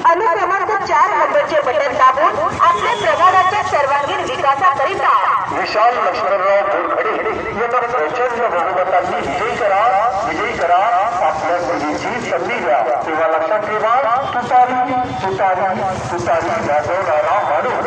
अनुक्रमांक 4 नंबरचे बटन दाबून आपल्या प्रभागाच्या सर्वांगीण विकासाकरिता विशाल लक्ष्मणराव बोरखडे यांना प्रचंड बहुमतांनी विजयी करा आपल्या मुलीची संधी द्या. तेव्हा लक्षात ठेवा, तुतारी तुतारी तुतारी वाजवणारा माणूस.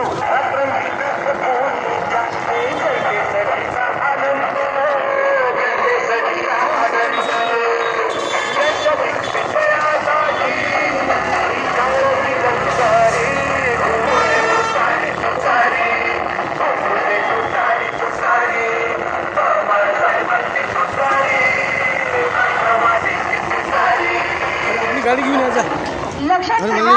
गाडी घेऊन यायचा. लक्षात ठेवा,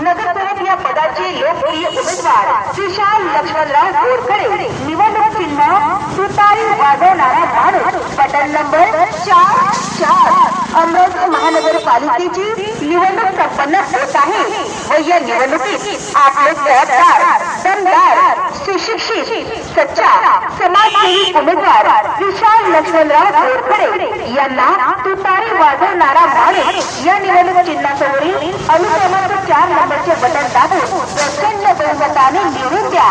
नगरसेवक या पदाचे लोकप्रिय उमेदवार विशाल लक्ष्मणराव बोरखडे. निवडणूक चिन्ह तुतारी वाजवणारा माणूस. Button number 4. अमरावती महानगरपालिकेची निवडणूक संपन्न होत आहे व या निवडणुकीत आपले जबाबदार, दमदार, सुशिक्षित, सच्चा, समाजसेवी उमेदवार विशाल लक्ष्मणराव बोरखडे यांना तुतारी वाजवणारा माणूस या निवडणूक चिन्हासमोरील अनुक्रमांक 4 नंबरचे बटन दाबून प्रचंड बहुमताने निवडून द्या.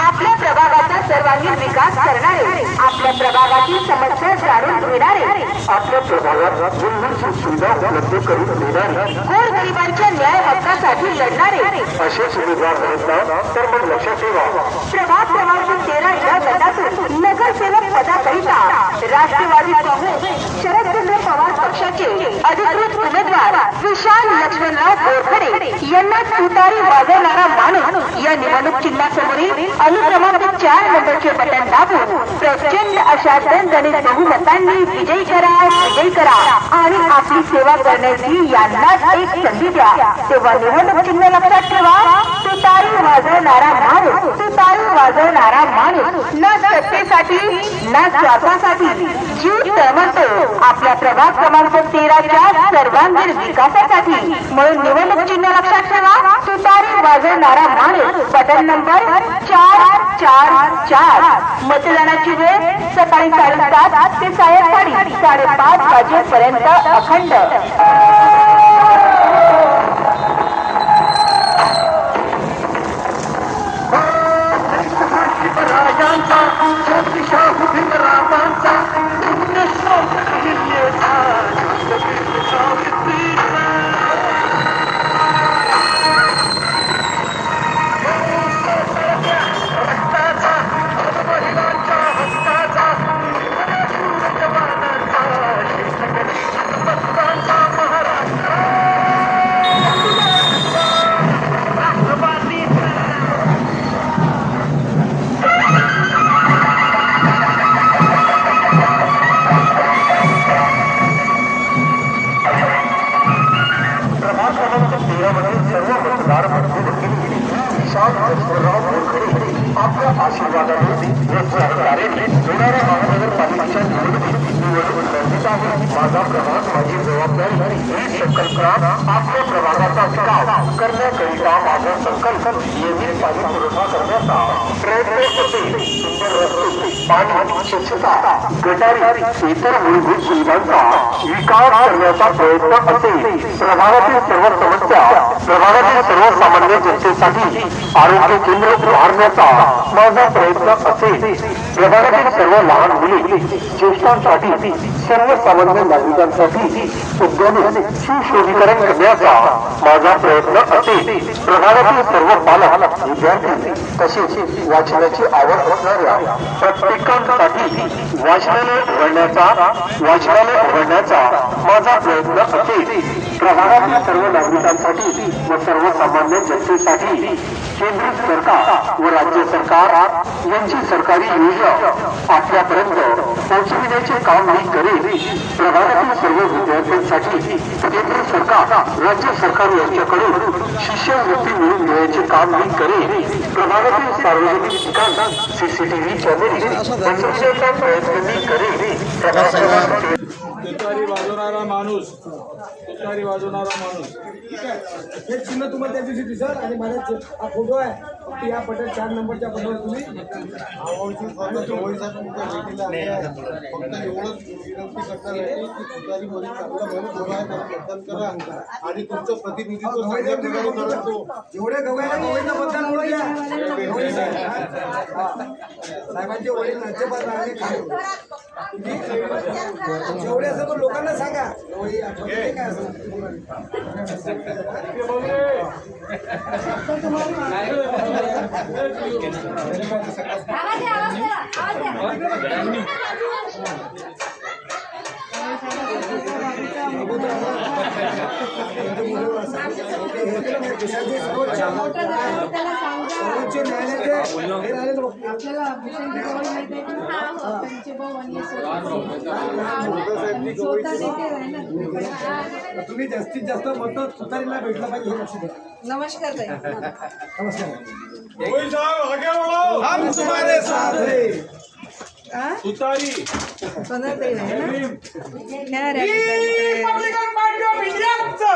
आपल्या प्रभागाचा सर्वांगीण विकास करणारे, आपल्या प्रभागातील समस्या जाणून घेणारे, आपल्या प्रभागात सुविधा उपलब्ध करून देणारे, गोरगरिबांच्या न्याय हक्कासाठी लढणारे असेच उमेदवार असतात. तर मग लक्षात ठेवा, प्रभाग क्रमांक 13 या गटातून नगरसेवक पदाकरिता राष्ट्रवादी काँग्रेस शरदचंद्र पवार पक्षाचे अधिकृत उमेदवार विशाल लक्ष्मणराव बोरखडे यांना तुतारी वाजवणारा माणूस या निवडणूक चिन्हासमोरील अनुक्रमांक 4 नंबरचे बटन दाबून प्रचंड अशा दणदणीत बहुमतांनी विजयी करा आणि आपली सेवा करण्याची यांनाच एक संधी द्या. तेव्हा निवडणूक चिन्ह लक्षात ठेवा, तुतारी वाजवणारा माणूस. तुतारी वाजवणारा माणूस न सत्तेसाठी न स्वार्थासाठी जीव तळमळतो आपल्या प्रभाग क्रमांक 13 च्या सर्वांगीण विकासासाठी. म्हणून निवडणूक चिन्ह लक्षात ठेवा, तुतारी वाजवणारा माणूस. Button number 4. मतदानाची वेळ सकाळी 7:30 ते सायंकाळी 5:30 वाजेपर्यंत अखंड. आपल्या आशीर्वादाने जोडारा महानगरपालिकेच्या निवडणूक गरजेचं आहे. माझा प्रभाग माझी जबाबदारी ही संकल्पना आपल्या प्रभागाचा विकास करण्याकरिता माझा संकल्प नियमित पाणी पुरवठा करण्याचा प्रयत्न होते. सुंदर रस्ते, पाणी, स्वच्छता, गटारी, इतर मूलभूत सुविधांचा विकास करण्याचा प्रयत्न असेल. प्रभागातील सर्व समस्या, प्रभागातील सर्वसामान्य जनतेसाठी आरोग्य केंद्र उभारण्याचा माझा प्रयत्न असेल. प्रभागातील सर्व लहान मुली ज्येष्ठांसाठी सर्वसामान्य नागरिकांसाठी उद्याने सुशोभीकरण करण्याचा माझा प्रयत्न असेल. प्रभागातील सर्व पालक विद्यार्थी तसेच वाचनाची आवड असणाऱ्या प्रत्येकांसाठी वाचनालय उघडण्याचा माझा प्रयत्न असेल. प्रभागातील सर्व नागरिकांसाठी व सर्वसामान्य जनतेसाठी केंद्र सरकार व राज्य सरकार यांची सरकारी योजना आपल्यापर्यंत पोहोचविण्याचे काम मी करेल. प्रभागातील सर्व विद्यार्थ्यांसाठी केंद्र सरकार राज्य सरकार यांच्याकडून शिष्यवृत्ती मिळवून देण्याचे काम मी करेल. प्रभागातील सार्वजनिक ठिकाण सीसीटीव्ही कॅमेरे बसवण्याचा प्रयत्न मी करेल. तुतारी वाजवणारा माणूस ठीक आहे. हे चिन्ह तुम्हाला त्या दिवशी दिसत आणि मला हा फोटो आहे फक्त या बटन 4 नंबरच्या बटनवर तुम्ही फक्त एवढंच विनंती करणार आहे की तुतारीवरील आपला म्हणून उभा आहे त्याला मतदान करा आणि तुमचं प्रतिनिधित्व चांगल्या प्रकारे करतो. जेवढे गवळ्या गवळीचं मतदान होऊ द्या. साहेबांचे वडील राज्यपाल राहिले जेवढे असं पण लोकांना सांगा गवळी आठवते काय असं सर्वोच्च न्यायालयाचे तुम्ही जास्तीत जास्त मत तुतारीला भेटलं पाहिजे हे लक्ष द्या. नमस्कार ताई. नमस्कार. हम तुम्हारे साथ हैं. तुतारी पंधरा तारीख आहे ना ह्या रिपब्लिकन पार्टी ऑफ इंडियाचा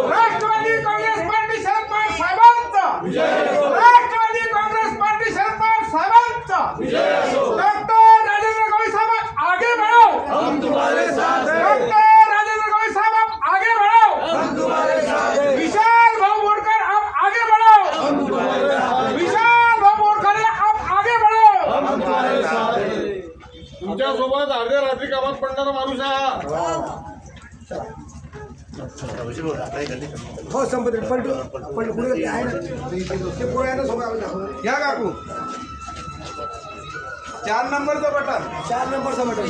राष्ट्रवादी काँग्रेस पार्टी शरद पवार साहेबांचा राष्ट्रवादी काँग्रेस पार्टी शरद पवार साहेबांचा डॉक्टर राजेंद्र गवई साहब आगे बढ़ो. हम तुम्हारे साथ हैं. डॉक्टर राजेंद्र गवई साहब आगे बढ़ो. हम तुम्हारे साथ हैं. विशाल भाऊ बोरकर आप आगे बढ़ो. हम तुम्हारे साथ हैं. विशाल भाऊ बोरकर आप आगे बढ़ो. हम तुम्हारे साथ हैं. तुमच्या सोबत अर्ध्या रात्री कामात पडणारा माणूस आहे. हो संपत पण पुढे आहे ना ते पुढे आहे ना सोबत आपण दाखवू. घ्या काकू 4 नंबरचं बटन 4 नंबरचा बटन